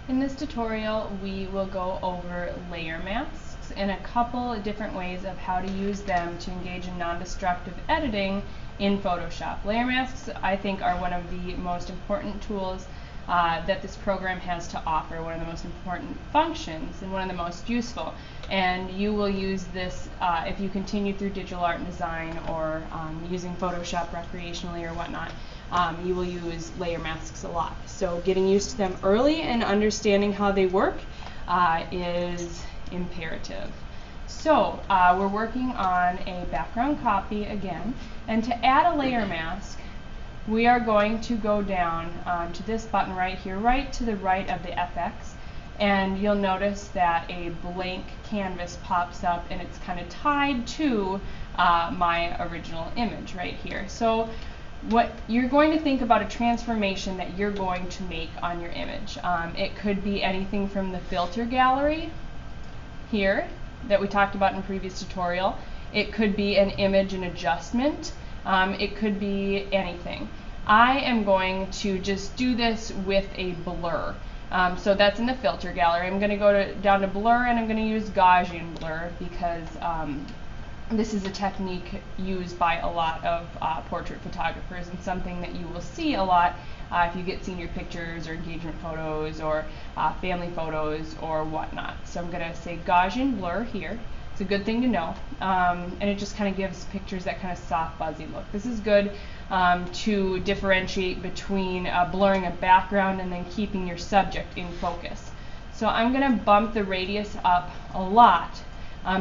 In this tutorial, we will go over layer masks and a couple of different ways of how to use them to engage in non-destructive editing in Photoshop. Layer masks, I think, are one of the most important tools that this program has to offer, one of the most important functions and one of the most useful. And you will use this if you continue through digital art and design or using Photoshop recreationally or whatnot. You will use layer masks a lot. So getting used to them early and understanding how they work is imperative. So we're working on a background copy again, and to add a layer mask, we are going to go down to this button right here, right to the right of the FX, and you'll notice that a blank canvas pops up and it's kind of tied to my original image right here. So what you're going to think about a transformation that you're going to make on your image. It could be anything from the filter gallery here that we talked about in a previous tutorial. It could be an image and adjustment. It could be anything. I am going to just do this with a blur. So that's in the filter gallery. I'm going to go down to blur, and I'm going to use Gaussian blur because this is a technique used by a lot of portrait photographers and something that you will see a lot if you get senior pictures or engagement photos or family photos or whatnot. So I'm going to say Gaussian blur here. It's a good thing to know, and it just kind of gives pictures that kind of soft, fuzzy look. This is good to differentiate between blurring a background and then keeping your subject in focus. So I'm going to bump the radius up a lot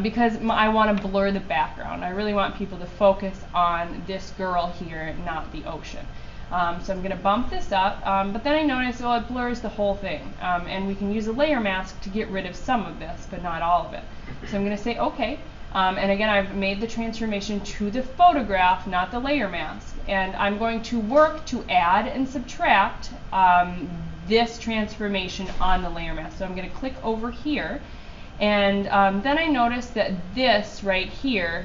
because I want to blur the background. I really want people to focus on this girl here, not the ocean. So I'm going to bump this up, but then I notice, well, it blurs the whole thing, and we can use a layer mask to get rid of some of this, but not all of it. So I'm going to say OK, and again, I've made the transformation to the photograph, not the layer mask, and I'm going to work to add and subtract this transformation on the layer mask. So I'm going to click over here, and then I notice that this right here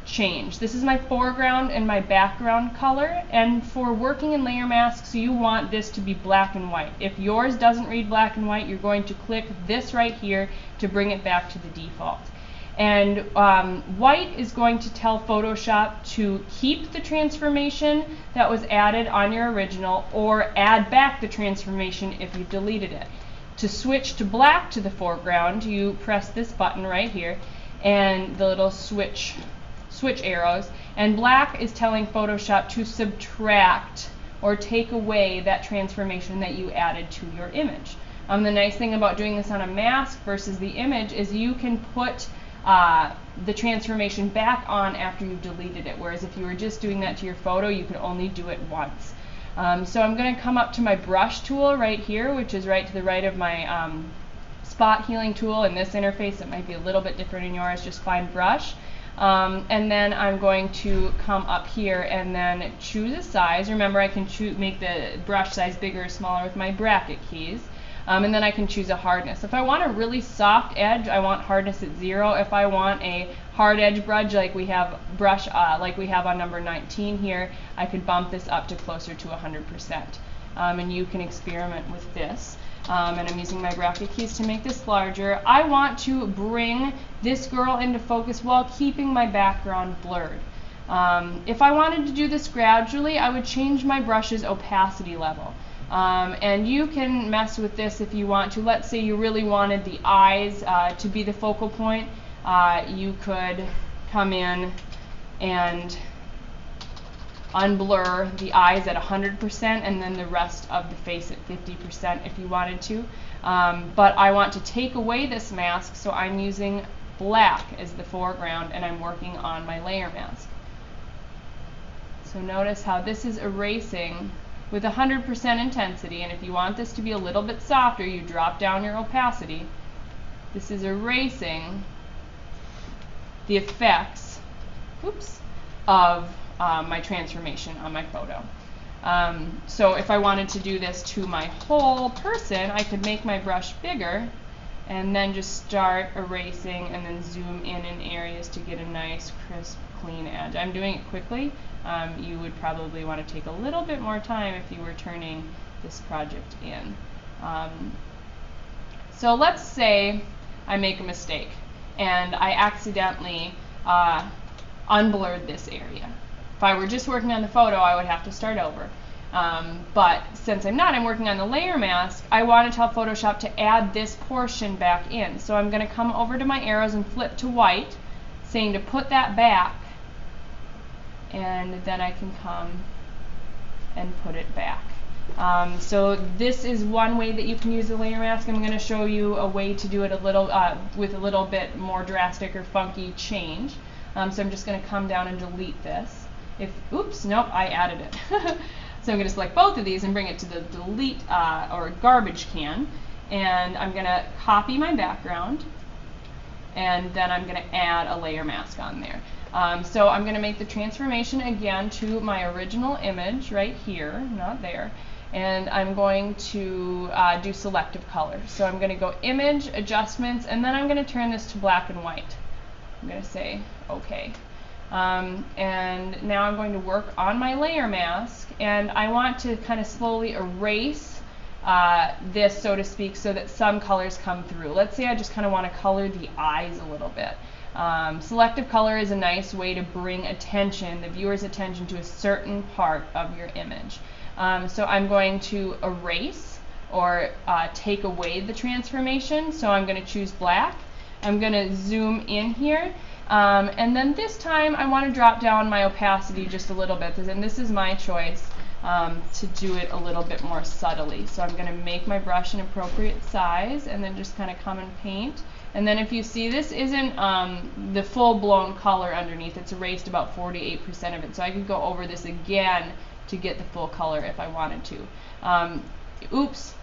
changed. This is my foreground and my background color, and for working in layer masks you want this to be black and white. If yours doesn't read black and white, you're going to click this right here to bring it back to the default. And white is going to tell Photoshop to keep the transformation that was added on your original or add back the transformation if you deleted it. To switch to black to the foreground, you press this button right here and the little switch arrows, and black is telling Photoshop to subtract or take away that transformation that you added to your image. The nice thing about doing this on a mask versus the image is you can put the transformation back on after you've deleted it, whereas if you were just doing that to your photo, you could only do it once. So I'm going to come up to my brush tool right here, which is right to the right of my spot healing tool. In this interface, it might be a little bit different in yours, just find brush. And then I'm going to come up here and then choose a size. Remember, I can make the brush size bigger or smaller with my bracket keys. And then I can choose a hardness. If I want a really soft edge, I want hardness at 0. If I want a hard edge brush like we have on number 19 here, I could bump this up to closer to 100%. And you can experiment with this. And I'm using my bracket keys to make this larger. I want to bring this girl into focus while keeping my background blurred. If I wanted to do this gradually, I would change my brush's opacity level. And you can mess with this if you want to. Let's say you really wanted the eyes to be the focal point. You could come in and unblur the eyes at 100% and then the rest of the face at 50% if you wanted to. But I want to take away this mask, so I'm using black as the foreground and I'm working on my layer mask. So notice how this is erasing with 100% intensity, and if you want this to be a little bit softer, you drop down your opacity. This is erasing the effects of my transformation on my photo. So if I wanted to do this to my whole person, I could make my brush bigger and then just start erasing and then zoom in areas to get a nice, crisp, clean edge. I'm doing it quickly. You would probably want to take a little bit more time if you were turning this project in. So let's say I make a mistake and I accidentally unblurred this area. If I were just working on the photo, I would have to start over. But since I'm not, I'm working on the layer mask, I want to tell Photoshop to add this portion back in. So I'm going to come over to my arrows and flip to white, saying to put that back, and then I can come and put it back. So this is one way that you can use the layer mask. I'm going to show you a way to do it a little with a little bit more drastic or funky change. So I'm just going to come down and delete this. Oops, nope, I added it. So I'm going to select both of these and bring it to the delete or garbage can. And I'm going to copy my background. And then I'm going to add a layer mask on there. So I'm going to make the transformation again to my original image right here, not there. And I'm going to do selective color. So I'm going to go image, adjustments, and then I'm going to turn this to black and white. I'm going to say OK. And now I'm going to work on my layer mask, and I want to kind of slowly erase this, so to speak, so that some colors come through. Let's say I just kind of want to color the eyes a little bit. Selective color is a nice way to bring attention, the viewer's attention, to a certain part of your image. So I'm going to erase or take away the transformation. So I'm going to choose black. I'm going to zoom in here. And then this time I want to drop down my opacity just a little bit, and this is my choice to do it a little bit more subtly. So I'm going to make my brush an appropriate size and then just kind of come and paint. And then if you see, this isn't the full-blown color underneath. It's erased about 48% of it. So I could go over this again to get the full color if I wanted to. Oops,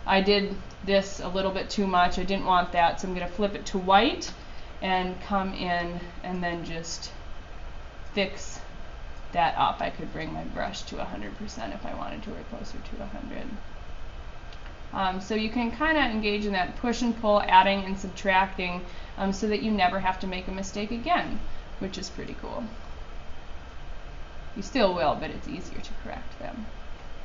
I did this a little bit too much. I didn't want that, so I'm going to flip it to white and come in and then just fix that up. I could bring my brush to 100% if I wanted to, or closer to 100. So you can kind of engage in that push and pull, adding and subtracting, so that you never have to make a mistake again, which is pretty cool. You still will, but it's easier to correct them.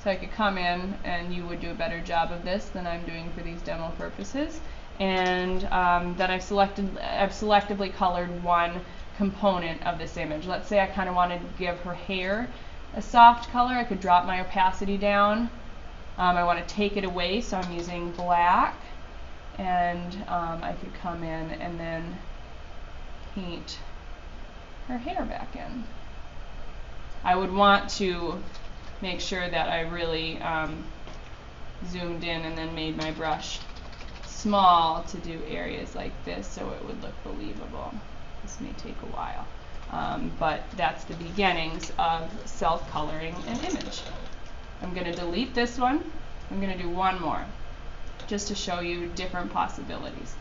So I could come in, and you would do a better job of this than I'm doing for these demo purposes. And then I've selectively colored one component of this image. Let's say I kind of wanted to give her hair a soft color. I could drop my opacity down. I want to take it away, so I'm using black. And I could come in and then paint her hair back in. I would want to make sure that I really zoomed in and then made my brush small to do areas like this so it would look believable. This may take a while, but that's the beginnings of self-coloring an image. I'm going to delete this one. I'm going to do one more just to show you different possibilities.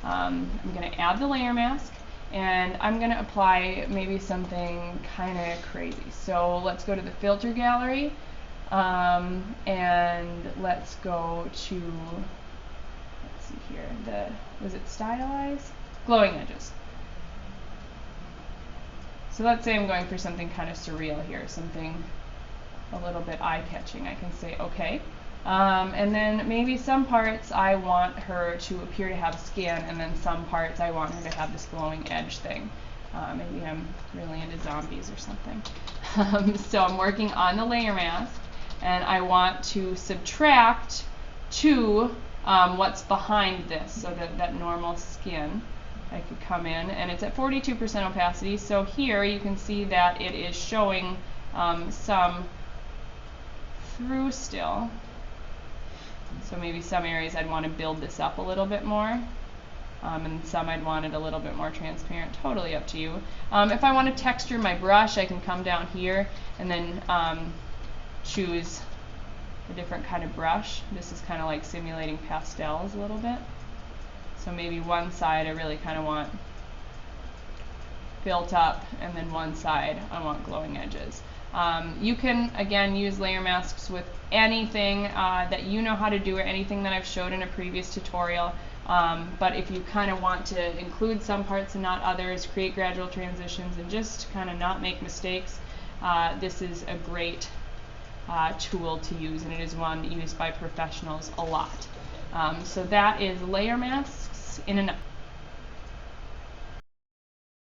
I'm going to add the layer mask, and I'm going to apply maybe something kind of crazy. So let's go to the filter gallery, and let's go to, let's see here, was it stylize? Glowing edges. So let's say I'm going for something kind of surreal here, something a little bit eye-catching. I can say OK. And then maybe some parts I want her to appear to have skin, and then some parts I want her to have this glowing edge thing. Maybe I'm really into zombies or something. So I'm working on the layer mask, and I want to subtract to what's behind this, so that normal skin. I could come in, and it's at 42% opacity, so here you can see that it is showing some through still. So maybe some areas I'd want to build this up a little bit more, and some I'd want it a little bit more transparent. Totally up to you. If I want to texture my brush, I can come down here and then choose a different kind of brush. This is kind of like simulating pastels a little bit. So maybe one side I really kind of want built up, and then one side I want glowing edges. You can, again, use layer masks with anything that you know how to do, or anything that I've showed in a previous tutorial. But if you kind of want to include some parts and not others, create gradual transitions, and just kind of not make mistakes, this is a great tool to use, and it is one used by professionals a lot. So that is layer masks in a nutshell.